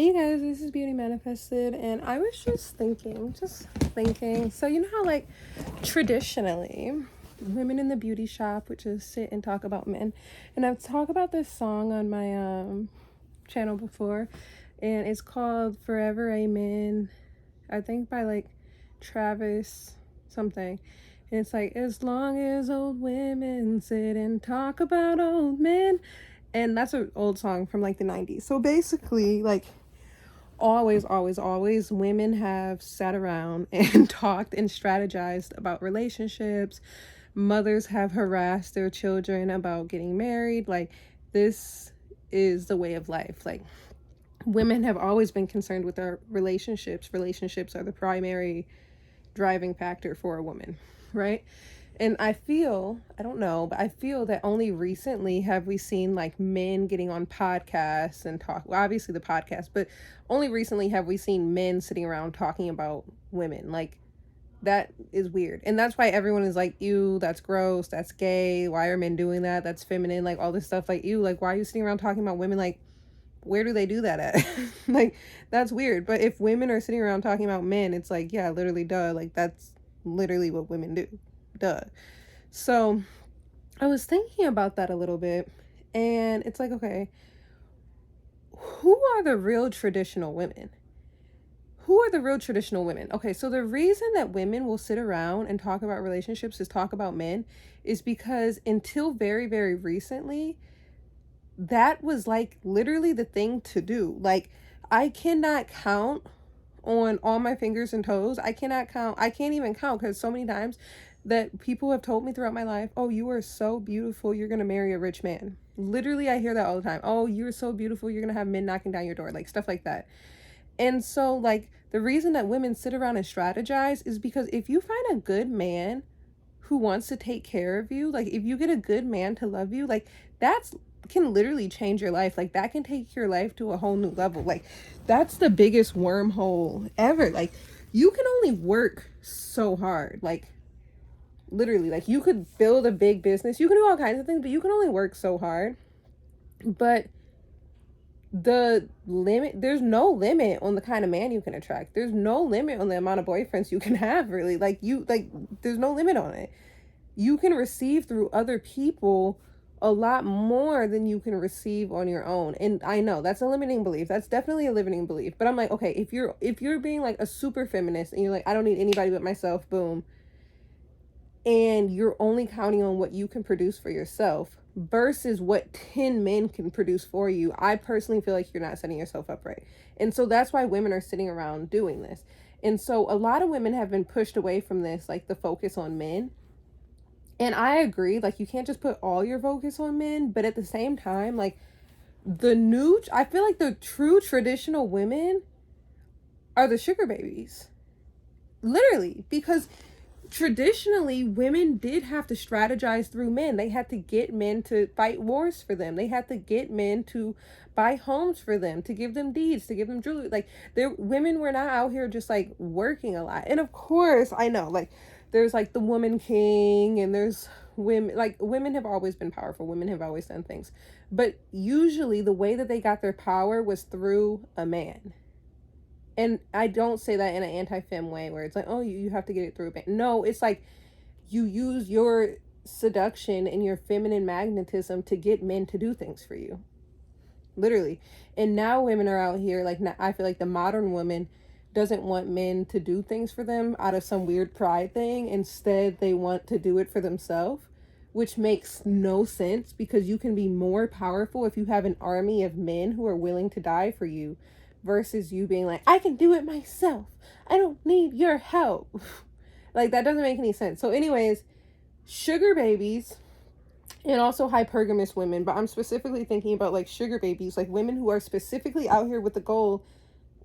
Hey you guys, this is Beauty Manifested, and I was just thinking. So you know how like traditionally women in the beauty shop would just sit and talk about men, and I've talked about this song on my channel before, and it's called Forever Amen, I think by like Travis something, and it's like, as long as old women sit and talk about old men, and that's an old song from like the 90s. So basically, like, always women have sat around and talked and strategized about relationships. Mothers have harassed their children about getting married. Like, this is the way of life. Like, women have always been concerned with their relationships are the primary driving factor for a woman, right? And I don't know, but I feel that only recently have we seen like men getting on podcasts and talk. Well, obviously the podcast, but only recently have we seen men sitting around talking about women. Like, that is weird. And that's why everyone is like, ew, that's gross, that's gay. Why are men doing that? That's feminine. Like, all this stuff. Like, ew, like, why are you sitting around talking about women? Like, where do they do that at? Like, that's weird. But if women are sitting around talking about men, it's like, yeah, literally, duh. Like, that's literally what women do. Duh. So I was thinking about that a little bit, and it's like, okay, who are the real traditional women? Who are the real traditional women? Okay, so the reason that women will sit around and talk about relationships, is talk about men, is because until very, very recently, that was like literally the thing to do. Like, I cannot count on all my fingers and toes. I can't even count, because so many times that people have told me throughout my life, oh, you are so beautiful, you're gonna marry a rich man. Literally, I hear that all the time. Oh, you're so beautiful, you're gonna have men knocking down your door, like stuff like that. And so, like, the reason that women sit around and strategize is because if you find a good man who wants to take care of you, like, if you get a good man to love you, like, that's can literally change your life. Like, that can take your life to a whole new level. Like, that's the biggest wormhole ever. Like, you can only work so hard. Like, literally, like, you could build a big business, you can do all kinds of things, but you can only work so hard. But there's no limit on the kind of man you can attract. There's no limit on the amount of boyfriends you can have, really. There's no limit on it. You can receive through other people a lot more than you can receive on your own. And I know that's a limiting belief. That's definitely a limiting belief. But I'm like, okay, if you're being like a super feminist and you're like, I don't need anybody but myself, boom, and you're only counting on what you can produce for yourself versus what 10 men can produce for you, I personally feel like you're not setting yourself up right. And so that's why women are sitting around doing this. And so a lot of women have been pushed away from this, like the focus on men. And I agree, like, you can't just put all your focus on men, but at the same time, like, I feel like the true traditional women are the sugar babies. Literally, because traditionally women did have to strategize through men. They had to get men to fight wars for them. They had to get men to buy homes for them, to give them deeds, to give them jewelry. Like, women were not out here just like working a lot. And of course, I know, like, there's like the woman king, and there's women, like, women have always been powerful. Women have always done things, but usually the way that they got their power was through a man. And I don't say that in an anti-fem way where it's like, oh, you have to get it through a man. No, it's like you use your seduction and your feminine magnetism to get men to do things for you. Literally. And now women are out here, like, I feel like the modern woman doesn't want men to do things for them out of some weird pride thing. Instead, they want to do it for themselves, which makes no sense, because you can be more powerful if you have an army of men who are willing to die for you, versus you being like, I can do it myself, I don't need your help. Like, that doesn't make any sense. So anyways, sugar babies, and also hypergamous women, but I'm specifically thinking about like sugar babies, like women who are specifically out here with the goal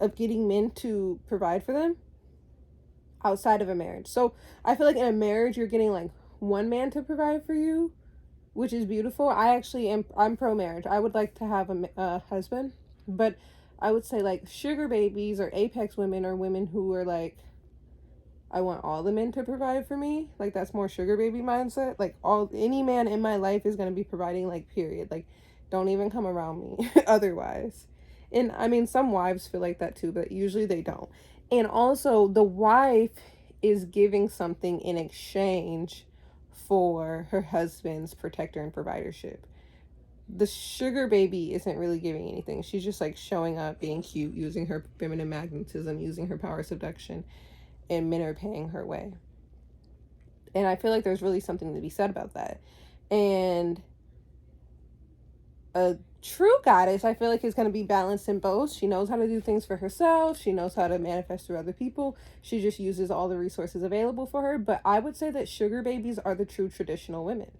of getting men to provide for them outside of a marriage. So I feel like in a marriage you're getting like one man to provide for you, which is beautiful. I'm pro marriage. I would like to have a husband, but I would say like sugar babies or apex women are women who are like, I want all the men to provide for me. Like, that's more sugar baby mindset. Like, any man in my life is going to be providing, like, period. Like, don't even come around me otherwise. And I mean, some wives feel like that too, but usually they don't. And also, the wife is giving something in exchange for her husband's protector and providership. The sugar baby isn't really giving anything. She's just like showing up, being cute, using her feminine magnetism, using her power of seduction, and men are paying her way. And I feel like there's really something to be said about that. And a true goddess, I feel like, is going to be balanced in both. She knows how to do things for herself. She knows how to manifest through other people. She just uses all the resources available for her. But I would say that sugar babies are the true traditional women.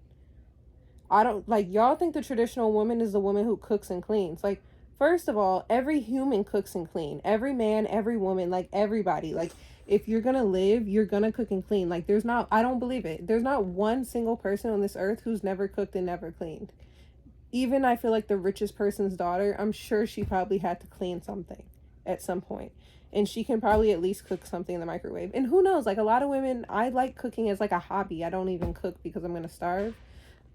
I don't, like, y'all think the traditional woman is the woman who cooks and cleans. Like, first of all, every human cooks and clean. Every man, every woman, like, everybody. Like, if you're gonna live, you're gonna cook and clean. Like, there's not, I don't believe it. There's not one single person on this earth who's never cooked and never cleaned. Even I feel like the richest person's daughter, I'm sure she probably had to clean something at some point. And she can probably at least cook something in the microwave. And who knows, like, a lot of women, I like cooking as like a hobby. I don't even cook because I'm gonna starve.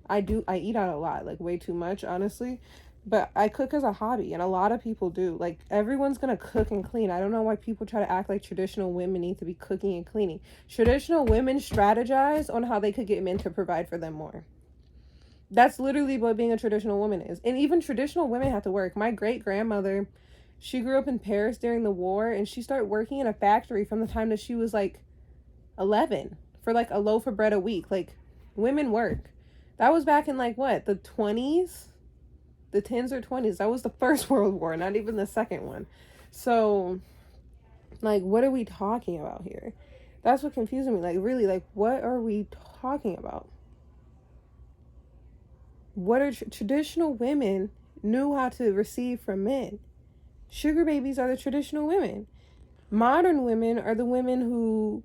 I eat out a lot, like way too much, honestly. But I cook as a hobby, and a lot of people do. Like, everyone's gonna cook and clean. I don't know why people try to act like traditional women need to be cooking and cleaning. Traditional women strategize on how they could get men to provide for them more. That's literally what being a traditional woman is. And even traditional women have to work. My great grandmother, she grew up in Paris during the war, and she started working in a factory from the time that she was like 11 for like a loaf of bread a week. Like, women work. That was back in like what, the 20s? The 10s or 20s. That was the First World War, not even the second one. So, like, what are we talking about here? That's what confuses me. Like, really, like, what are we talking about? What are traditional women knew how to receive from men? Sugar babies are the traditional women. Modern women are the women who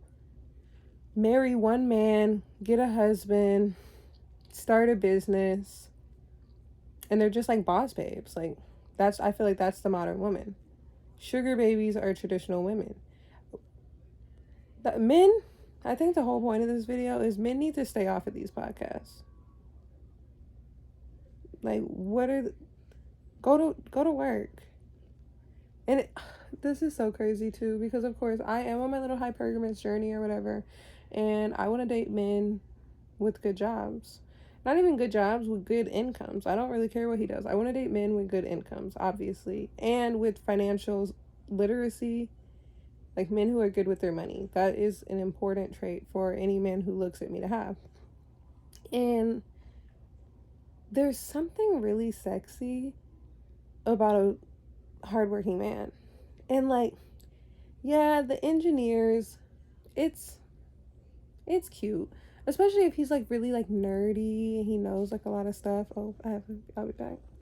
marry one man, get a husband, start a business, and they're just like boss babes. Like, that's, I feel like that's the modern woman. Sugar babies are traditional women. The men, I think the whole point of this video is men need to stay off of these podcasts. Like, what are go to work. And this is so crazy too, because of course I am on my little hypergamous journey or whatever, and I want to date men with good jobs. Not even good jobs, with good incomes. I don't really care what he does. I want to date men with good incomes, obviously, and with financial literacy, like men who are good with their money. That is an important trait for any man who looks at me to have. And there's something really sexy about a hardworking man. And like, yeah, the engineers, it's cute, especially if he's like really like nerdy and he knows like a lot of stuff. I'll be back.